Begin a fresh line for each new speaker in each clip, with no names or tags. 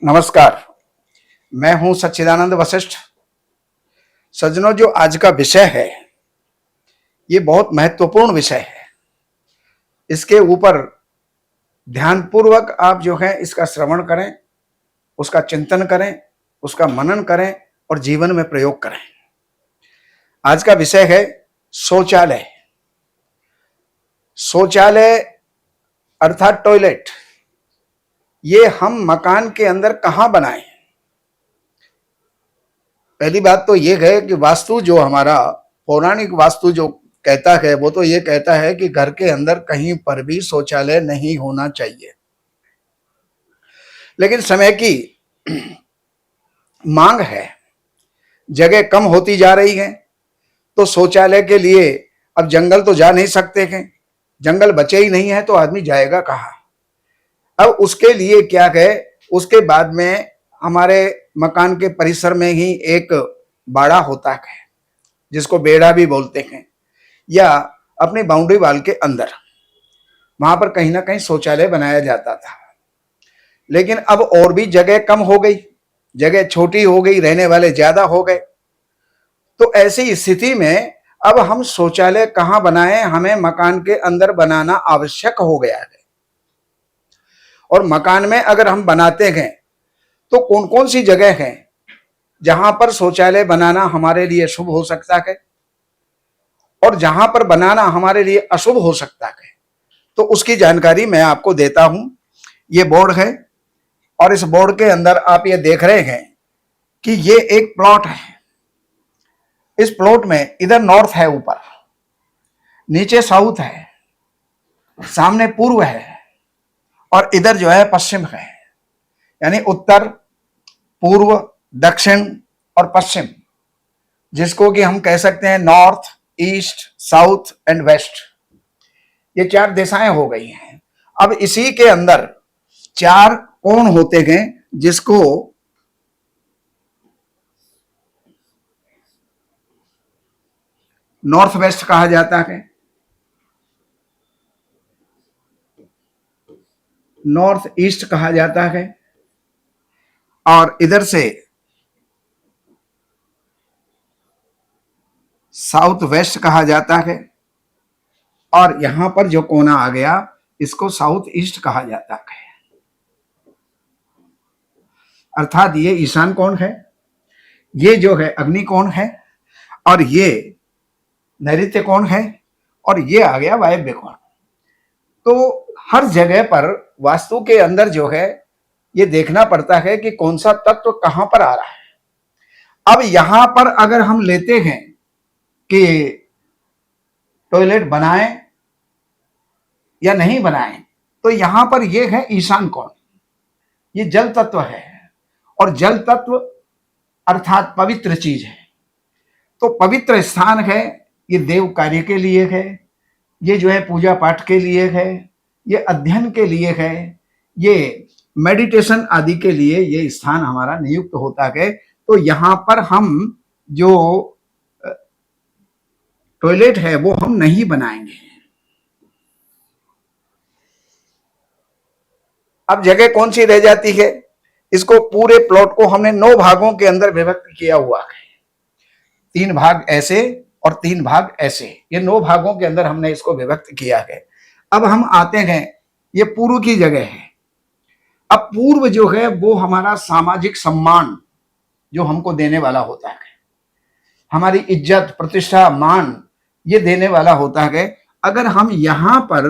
नमस्कार। मैं हूं सच्चिदानंद वशिष्ठ। सज्जनों, जो आज का विषय है ये बहुत महत्वपूर्ण विषय है। इसके ऊपर ध्यानपूर्वक आप जो है इसका श्रवण करें, उसका चिंतन करें, उसका मनन करें और जीवन में प्रयोग करें। आज का विषय है शौचालय। शौचालय अर्थात टॉयलेट, ये हम मकान के अंदर कहां बनाएं? पहली बात तो ये है कि वास्तु जो हमारा पौराणिक वास्तु जो कहता है वो तो ये कहता है कि घर के अंदर कहीं पर भी शौचालय नहीं होना चाहिए। लेकिन समय की मांग है, जगह कम होती जा रही है, तो शौचालय के लिए अब जंगल तो जा नहीं सकते हैं, जंगल बचे ही नहीं है तो आदमी जाएगा कहाँ? अब उसके लिए क्या है, उसके बाद में हमारे मकान के परिसर में ही एक बाड़ा होता है जिसको बेड़ा भी बोलते हैं, या अपने बाउंड्री वाल के अंदर वहां पर कहीं ना कहीं शौचालय बनाया जाता था। लेकिन अब और भी जगह कम हो गई, जगह छोटी हो गई, रहने वाले ज्यादा हो गए। तो ऐसी स्थिति में अब हम शौचालय कहां बनाएं? हमें मकान के अंदर बनाना आवश्यक हो गया है। और मकान में अगर हम बनाते हैं तो कौन कौन सी जगह है जहां पर शौचालय बनाना हमारे लिए शुभ हो सकता है और जहां पर बनाना हमारे लिए अशुभ हो सकता है, तो उसकी जानकारी मैं आपको देता हूं। ये बोर्ड है और इस बोर्ड के अंदर आप ये देख रहे हैं कि ये एक प्लॉट है। इस प्लॉट में इधर नॉर्थ है, ऊपर नीचे साउथ है, सामने पूर्व है और इधर जो है पश्चिम है, यानी उत्तर, पूर्व, दक्षिण और पश्चिम, जिसको कि हम कह सकते हैं north, east, south and west. ये चार दिशाएं हो गई हैं। अब इसी के अंदर चार कोण होते हैं जिसको नॉर्थ वेस्ट कहा जाता है, नॉर्थ ईस्ट कहा जाता है, और इधर से साउथ वेस्ट कहा जाता है, और यहां पर जो कोना आ गया इसको साउथ ईस्ट कहा जाता है। अर्थात ये ईशान कोण है, ये जो है अग्नि कोण है, और ये नैऋत्य कोण है, और ये आ गया वायव्य कोण। तो हर जगह पर वास्तु के अंदर जो है ये देखना पड़ता है कि कौन सा तत्व कहां पर आ रहा है। अब यहां पर अगर हम लेते हैं कि टॉयलेट बनाएं या नहीं बनाएं, तो यहां पर यह है ईशान कोण। ये जल तत्व है और जल तत्व अर्थात पवित्र चीज है। तो पवित्र स्थान है, ये देव कार्य के लिए है, ये जो है पूजा पाठ के लिए है, ये अध्ययन के लिए है, ये मेडिटेशन आदि के लिए ये स्थान हमारा नियुक्त होता है। तो यहां पर हम जो टॉयलेट है वो हम नहीं बनाएंगे। अब जगह कौन सी रह जाती है? इसको पूरे प्लॉट को हमने 9 भागों के अंदर विभक्त किया हुआ है। 3 भाग ऐसे और 3 भाग ऐसे, ये 9 भागों के अंदर हमने इसको विभक्त किया है। अब हम आते हैं, ये पूर्व की जगह है। अब पूर्व जो है वो हमारा सामाजिक सम्मान जो हमको देने वाला होता है, हमारी इज्जत, प्रतिष्ठा, मान ये देने वाला होता है। अगर हम यहां पर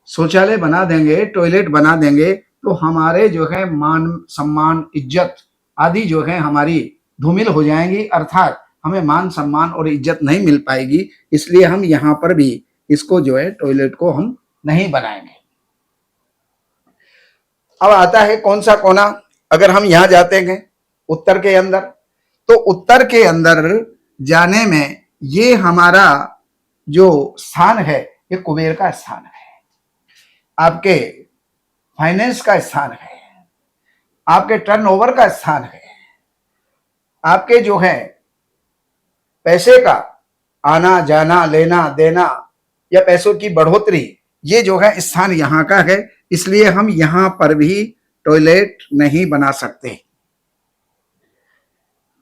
शौचालय बना देंगे, टॉयलेट बना देंगे, तो हमारे जो है मान, सम्मान, इज्जत आदि जो है हमारी धूमिल हो जाएंगी, अर्थात हमें मान, सम्मान और इज्जत नहीं मिल पाएगी। इसलिए हम यहां पर भी इसको जो है टॉयलेट को हम नहीं बनाएंगे। अब आता है कौन सा कोना? अगर हम यहां जाते हैं उत्तर के अंदर, तो उत्तर के अंदर जाने में ये हमारा जो स्थान है ये कुबेर का स्थान है, आपके फाइनेंस का स्थान है, आपके टर्नओवर का स्थान है, आपके जो है पैसे का आना जाना, लेना देना या पैसों की बढ़ोतरी, ये जो है स्थान यहाँ का है। इसलिए हम यहाँ पर भी टॉयलेट नहीं बना सकते।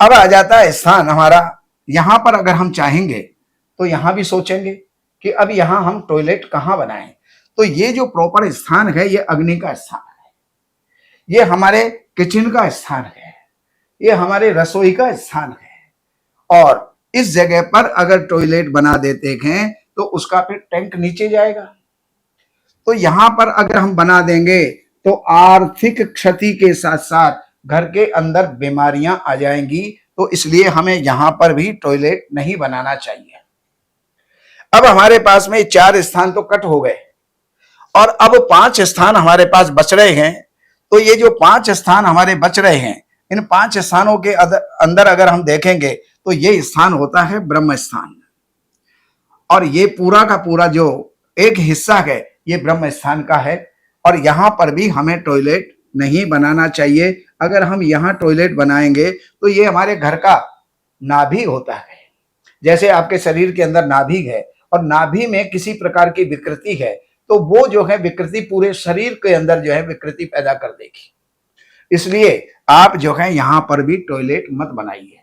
अब आ जाता है स्थान हमारा, यहां पर अगर हम चाहेंगे तो यहां भी सोचेंगे कि अब यहां हम टॉयलेट कहां बनाएं। तो ये जो प्रॉपर स्थान है ये अग्नि का स्थान है, ये हमारे किचन का स्थान है, ये हमारे रसोई का स्थान है। और इस जगह पर अगर टॉयलेट बना देते हैं तो उसका फिर टैंक नीचे जाएगा। तो यहां पर अगर हम बना देंगे तो आर्थिक क्षति के साथ साथ घर के अंदर बीमारियां आ जाएंगी। तो इसलिए हमें यहां पर भी टॉयलेट नहीं बनाना चाहिए। अब हमारे पास में 4 स्थान तो कट हो गए और अब 5 स्थान हमारे पास बच रहे हैं। तो ये जो 5 स्थान हमारे बच रहे हैं, इन 5 स्थानों के अंदर अगर हम देखेंगे तो ये स्थान होता है ब्रह्म स्थान। और ये पूरा का पूरा जो एक हिस्सा है ये ब्रह्म स्थान का है। और यहां पर भी हमें टॉयलेट नहीं बनाना चाहिए। अगर हम यहां टॉयलेट बनाएंगे तो ये हमारे घर का नाभि होता है। जैसे आपके शरीर के अंदर नाभि है और नाभि में किसी प्रकार की विकृति है तो वो जो है विकृति पूरे शरीर के अंदर जो है विकृति पैदा कर देगी। इसलिए आप जो है यहां पर भी टॉयलेट मत बनाइए।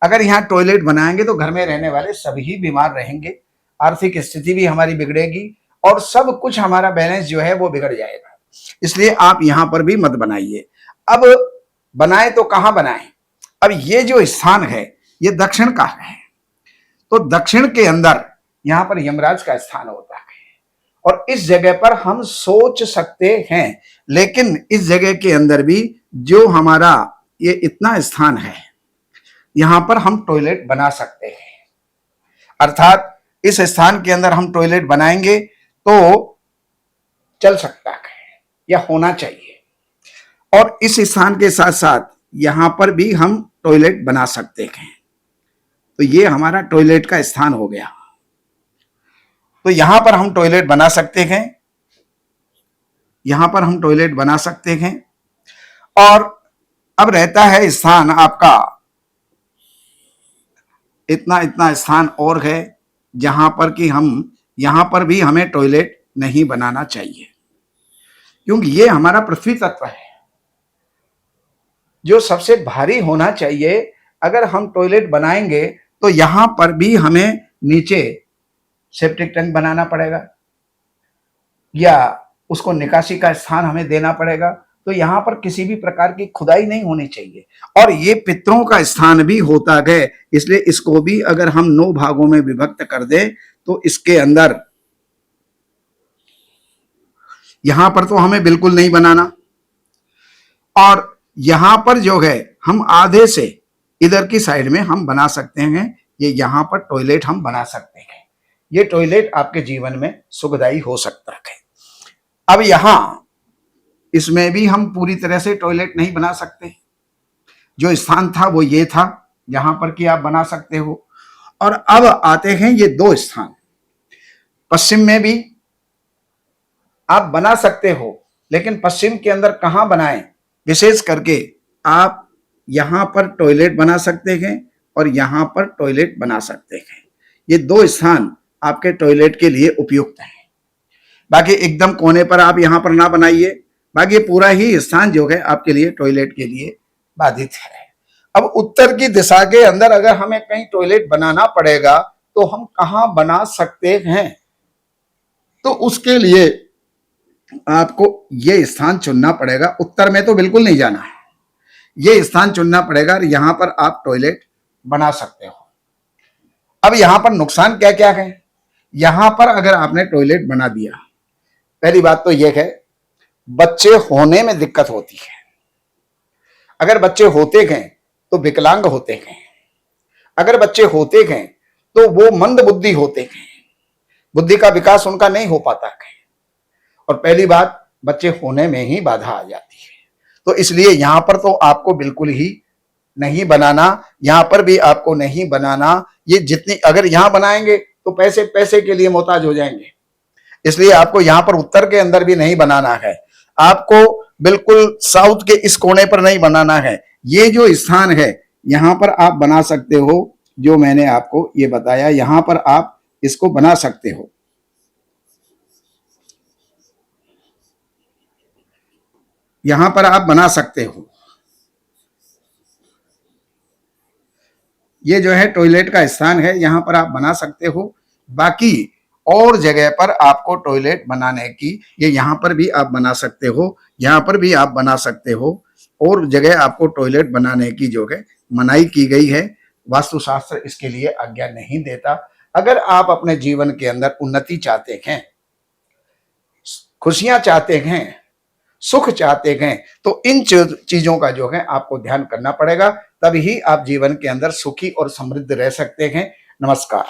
अगर यहाँ टॉयलेट बनाएंगे तो घर में रहने वाले सभी बीमार रहेंगे, आर्थिक स्थिति भी हमारी बिगड़ेगी और सब कुछ हमारा बैलेंस जो है वो बिगड़ जाएगा। इसलिए आप यहां पर भी मत बनाइए। अब बनाए तो कहां बनाएं? अब ये जो स्थान है ये दक्षिण का है। तो दक्षिण के अंदर यहां पर यमराज का स्थान होता है और इस जगह पर हम सोच सकते हैं, लेकिन इस जगह के अंदर भी जो हमारा ये इतना स्थान है यहां पर हम टॉयलेट बना सकते हैं। अर्थात इस स्थान के अंदर हम टॉयलेट बनाएंगे तो चल सकता है या होना चाहिए। और इस स्थान के साथ साथ यहां पर भी हम टॉयलेट बना सकते हैं। तो ये हमारा टॉयलेट का स्थान हो गया। तो यहां पर हम टॉयलेट बना सकते हैं, यहां पर हम टॉयलेट बना सकते हैं। और अब रहता है स्थान आपका इतना इतना स्थान और है जहां पर कि हम यहां पर भी हमें टॉयलेट नहीं बनाना चाहिए, क्योंकि ये हमारा पृथ्वी तत्व है जो सबसे भारी होना चाहिए। अगर हम टॉयलेट बनाएंगे तो यहां पर भी हमें नीचे सेप्टिक टैंक बनाना पड़ेगा या उसको निकासी का स्थान हमें देना पड़ेगा। तो यहां पर किसी भी प्रकार की खुदाई नहीं होनी चाहिए। और ये पितरों का स्थान भी होता है, इसलिए इसको भी अगर हम 9 भागों में विभक्त कर दें तो इसके अंदर यहां पर तो हमें बिल्कुल नहीं बनाना। और यहां पर जो है हम आधे से इधर की साइड में हम बना सकते हैं, ये यहां पर टॉयलेट हम बना सकते हैं। ये टॉयलेट आपके जीवन में सुखदायी हो सकता है। अब यहां इसमें भी हम पूरी तरह से टॉयलेट नहीं बना सकते। जो स्थान था वो ये था जहां पर कि आप बना सकते हो। और अब आते हैं ये 2 स्थान। पश्चिम में भी आप बना सकते हो, लेकिन पश्चिम के अंदर कहां बनाएं? विशेष करके आप यहां पर टॉयलेट बना सकते हैं और यहां पर टॉयलेट बना सकते हैं। ये 2 स्थान आपके टॉयलेट के लिए उपयुक्त हैं। बाकी एकदम कोने पर आप यहां पर ना बनाइए, बाकी पूरा ही स्थान जो है आपके लिए टॉयलेट के लिए बाधित है। अब उत्तर की दिशा के अंदर अगर हमें कहीं टॉयलेट बनाना पड़ेगा तो हम कहां बना सकते हैं? तो उसके लिए आपको ये स्थान चुनना पड़ेगा। उत्तर में तो बिल्कुल नहीं जाना है, ये स्थान चुनना पड़ेगा और यहां पर आप टॉयलेट बना सकते हो। अब यहां पर नुकसान क्या क्या है? यहां पर अगर आपने टॉयलेट बना दिया, पहली बात तो यह है बच्चे होने में दिक्कत होती है। अगर बच्चे होते हैं तो विकलांग होते हैं, अगर बच्चे होते हैं तो वो मंद बुद्धि होते हैं, बुद्धि का विकास उनका नहीं हो पाता है। और पहली बात बच्चे होने में ही बाधा आ जाती है। तो इसलिए यहां पर तो आपको बिल्कुल ही नहीं बनाना, यहां पर भी आपको नहीं बनाना। ये जितनी अगर यहां बनाएंगे तो पैसे पैसे के लिए मोहताज हो जाएंगे। इसलिए आपको यहां पर उत्तर के अंदर भी नहीं बनाना है, आपको बिल्कुल साउथ के इस कोने पर नहीं बनाना है। ये जो स्थान है यहां पर आप बना सकते हो, जो मैंने आपको ये बताया यहां पर आप इसको बना सकते हो। यहां पर आप बना सकते हो। ये जो है टॉयलेट का स्थान है, यहां पर आप बना सकते हो। बाकी और जगह पर आपको टॉयलेट बनाने की, ये यहां पर भी आप बना सकते हो, यहां पर भी आप बना सकते हो। और जगह आपको टॉयलेट बनाने की जो है मनाही की गई है। वास्तुशास्त्र इसके लिए आज्ञा नहीं देता। अगर आप अपने जीवन के अंदर उन्नति चाहते हैं, खुशियां चाहते हैं, सुख चाहते हैं, तो इन चीजों का जो है आपको ध्यान करना पड़ेगा। तभी आप जीवन के अंदर सुखी और समृद्ध रह सकते हैं। नमस्कार।